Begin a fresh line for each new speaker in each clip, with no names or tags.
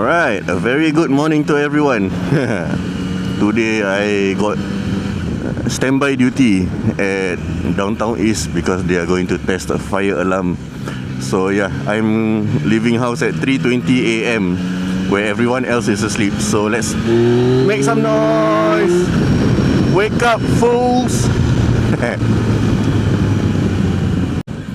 Alright, a very good morning to everyone. Today I got standby duty at Downtown East because they are going to test a fire alarm. So yeah, I'm leaving house at 3:20 AM where everyone else is asleep. So let's make some noise. Wake up, fools.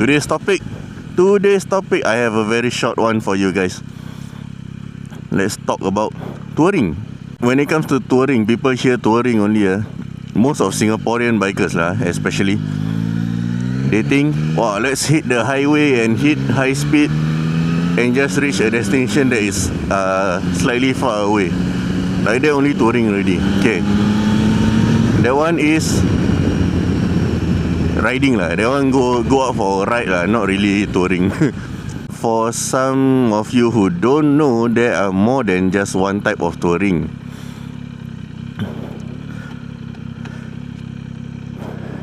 Today's topic, I have a very short one for you guys. Let's talk about touring. When it comes to touring, people hear touring only. Most of Singaporean bikers especially, they think, wow, let's hit the highway and hit high speed and just reach a destination that is slightly far away. Like that only touring already. Okay, that one is riding lah. That one go out for a ride lah, not really touring. For some of you who don't know, there are more than just one type of touring.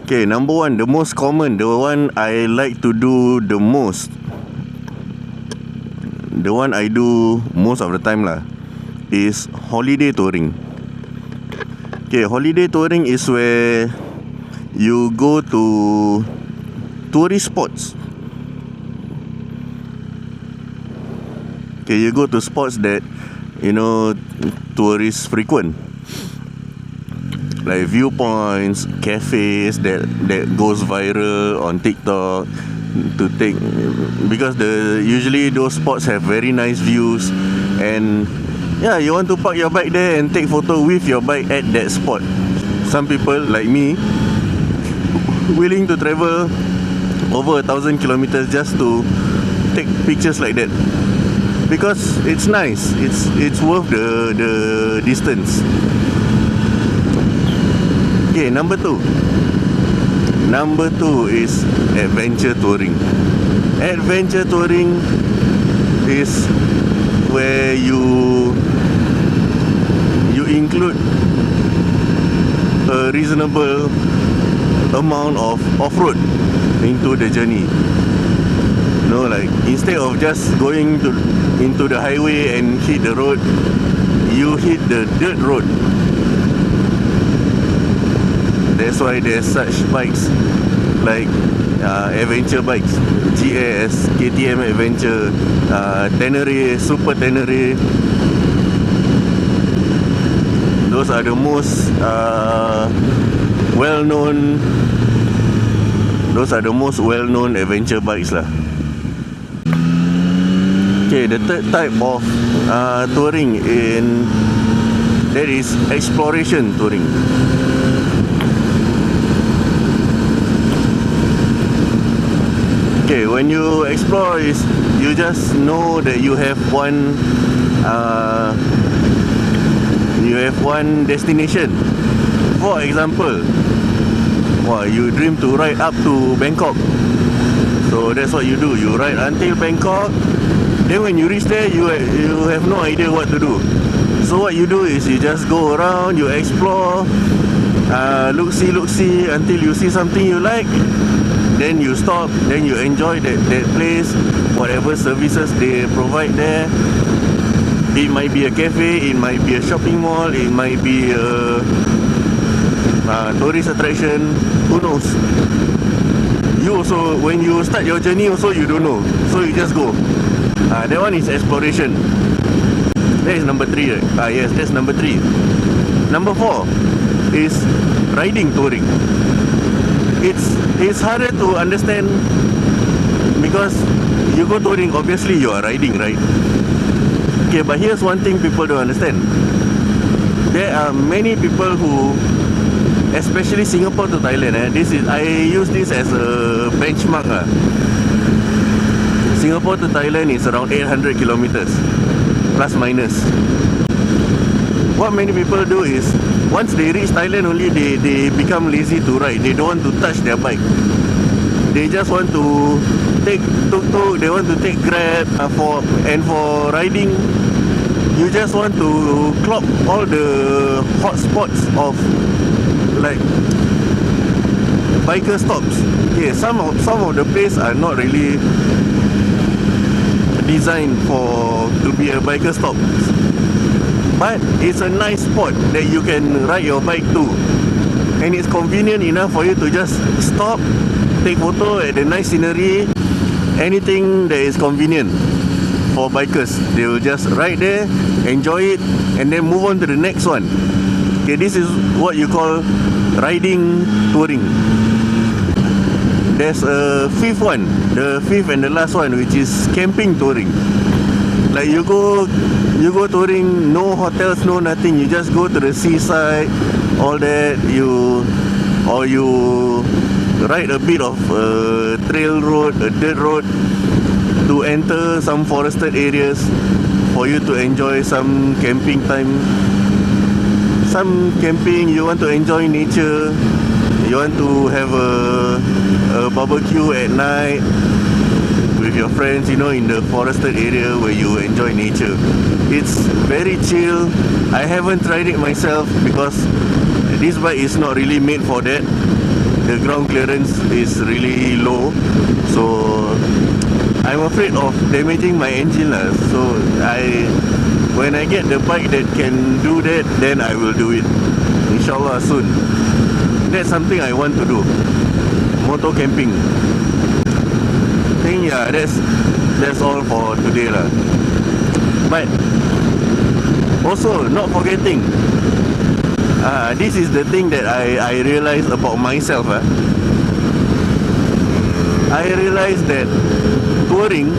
Okay, number one, the most common, the one I like to do the most, the one I do most of the time is holiday touring. Okay, holiday touring is where you go to tourist spots. Okay, you go to spots that tourists frequent, like viewpoints, cafes that goes viral on TikTok to take, because usually those spots have very nice views, and yeah, you want to park your bike there and take photo with your bike at that spot. Some people like me willing to travel over 1,000 kilometers just to take pictures like that, because it's nice, it's worth the distance. Okay, number two is adventure touring. Adventure touring is where you include a reasonable amount of off-road into the journey. Like instead of just going into the highway and hit the road, you hit the dirt road. That's why there's such bikes like adventure bikes, GS, KTM Adventure, Tenere, Super Tenere. Those are the most well-known adventure bikes lah. Okay, the third type of touring that is exploration touring. Okay, when you explore is you just know that you have one destination. For example, you dream to ride up to Bangkok, so that's what you do. You ride until Bangkok. Then when you reach there, you have no idea what to do. So what you do is you just go around, you explore, look see until you see something you like. Then you stop, then you enjoy that place, whatever services they provide there. It might be a cafe, it might be a shopping mall, it might be a tourist attraction, who knows. You also, when you start your journey also, you don't know, so you just go. That one is exploration. That is number 3, right? Yes, that's number 3. Number 4 is riding touring. It's harder to understand because you go touring, obviously you are riding, right? Okay, but here's one thing people don't understand. There are many people who, especially Singapore to Thailand, I use this as a benchmark. Singapore to Thailand is around 800 kilometers, plus minus. What many people do is, once they reach Thailand only, they become lazy to ride. They don't want to touch their bike. They just want to take tuk-tuk, they want to take Grab. For riding, you just want to clock all the hot spots of like biker stops. Okay, some of the places are not really designed to be a biker stop, but it's a nice spot that you can ride your bike to, and it's convenient enough for you to just stop, take photo at the nice scenery. Anything that is convenient for bikers, they will just ride there, enjoy it, and then move on to the next one. Okay, this is what you call riding touring. There's a fifth one, the fifth and the last one, which is camping touring. Like you go touring, no hotels, no nothing. You just go to the seaside, all that. You ride a bit of a trail road, a dirt road, to enter some forested areas for you to enjoy some camping time. Some camping, you want to enjoy nature, you want to have a barbecue at night with your friends, you know, in the forested area where you enjoy nature. It's very chill. I haven't tried it myself because this bike is not really made for that. The ground clearance is really low, so I'm afraid of damaging my engine lah. So when I get the bike that can do that, then I will do it, inshallah, soon. That's something I want to do, motor camping. I think that's all for today lah. But also not forgetting, this is the thing that I realized about myself. I realized that touring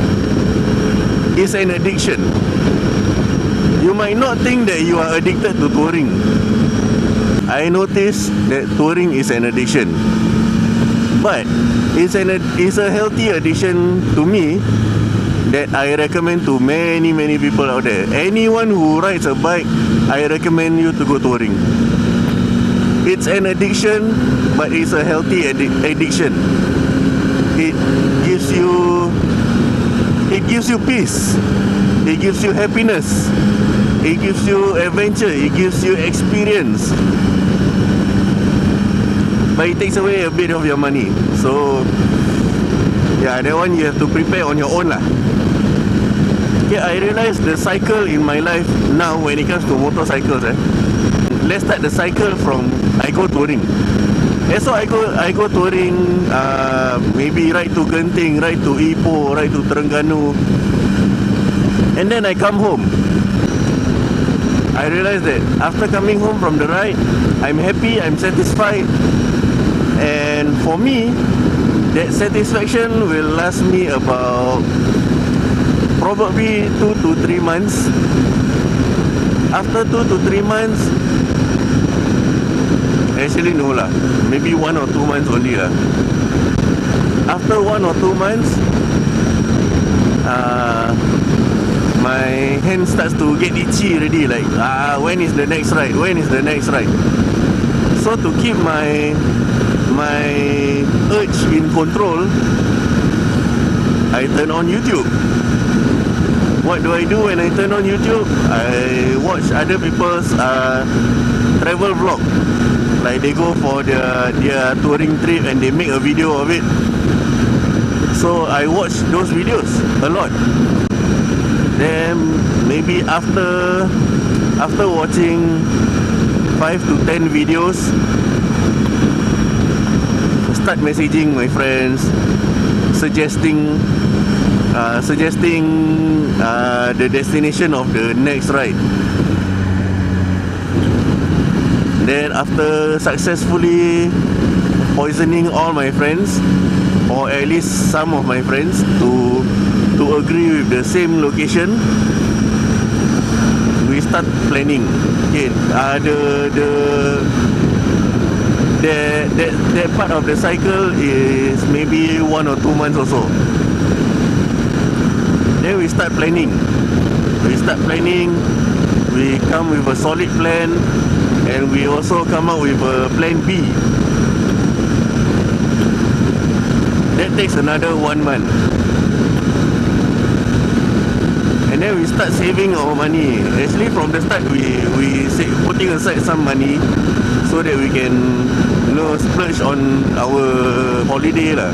is an addiction. You might not think that you are addicted to touring. I noticed that touring is an addiction, but it's a healthy addiction to me that I recommend to many people out there. Anyone who rides a bike, I recommend you to go touring. It's an addiction, but it's a healthy addiction. It gives you peace. It gives you happiness. It gives you adventure. It gives you experience. But it takes away a bit of your money. So yeah, that one you have to prepare on your own lah. Yeah, I realized the cycle in my life now when it comes to motorcycles. Let's start the cycle from I go touring. So I go touring, maybe ride to Genting, ride to Ipoh, ride to Terengganu, and then I come home. I realized that after coming home from the ride, I'm happy, I'm satisfied, and for me, that satisfaction will last me about probably 2 to 3 months. After 2 to 3 months, actually no lah, maybe 1 or 2 months only lah. After 1 or 2 months, my hand starts to get itchy already. Like, when is the next ride? When is the next ride? So to keep my urge in control, I turn on YouTube. What do I do when I turn on YouTube? I watch other people's travel vlog. Like they go for their touring trip and they make a video of it. So I watch those videos a lot. Then maybe after watching 5 to 10 videos, start messaging my friends, suggesting the destination of the next ride. Then after successfully poisoning all my friends, or at least some of my friends, to agree with the same location, we start planning. Okay, that part of the cycle is maybe 1 or 2 months or so. Then we start planning. We come with a solid plan, and we also come up with a plan B. That takes another 1 month. And then we start saving our money. Actually from the start we putting aside some money so that we can, splurge on our holiday lah.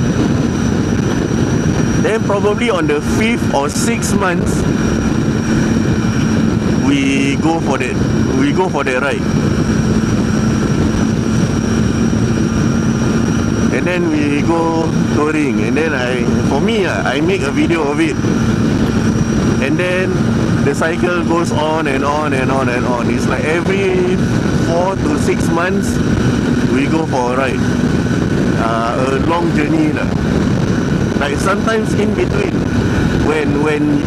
Then probably on the 5th or 6th month, we go for that ride. And then we go touring. And then I make a video of it. And then the cycle goes on and on and on and on. It's like every 4 to 6 months we go for a ride. A long journey lah. Like sometimes in between, when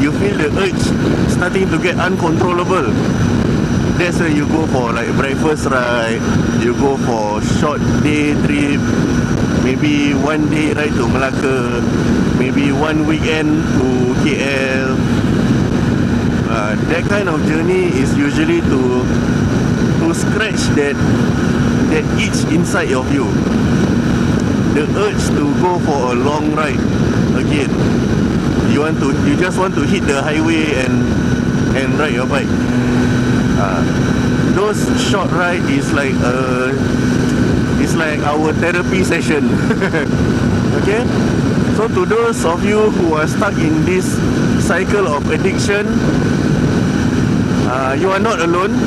you feel the urge starting to get uncontrollable, that's where you go for like breakfast ride. You go for short day trip, maybe one day ride to Melaka, maybe one weekend to KL. That kind of journey is usually to scratch that itch inside of you, the urge to go for a long ride again. You just want to hit the highway and ride your bike. Those short ride is like our therapy session. Okay, so to those of you who are stuck in this cycle of addiction, you are not alone.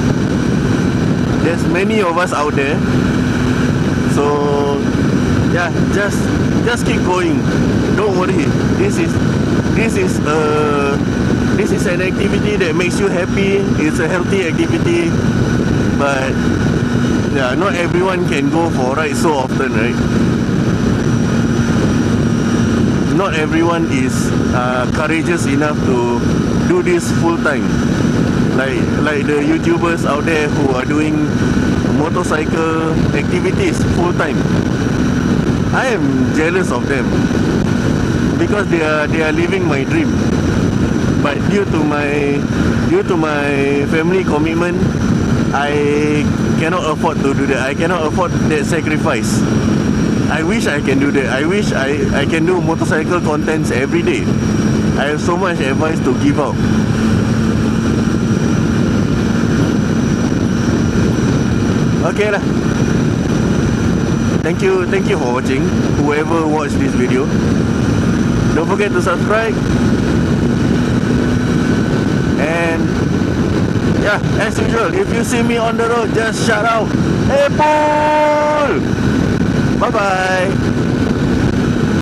There's many of us out there. So yeah, just keep going. Don't worry. This is an activity that makes you happy. It's a healthy activity. But yeah, not everyone can go for rides so often, right? Not everyone is courageous enough to do this full time. Like the YouTubers out there who are doing motorcycle activities full time. I am jealous of them because they are living my dream. But due to my family commitment, I cannot afford to do that. I cannot afford that sacrifice. I wish I can do that. I wish I can do motorcycle contents every day. I have so much advice to give out. Okay lah. Thank you for watching. Whoever watched this video, don't forget to subscribe. And yeah, as usual, if you see me on the road, just shout out, "Hey Paul!" Bye bye.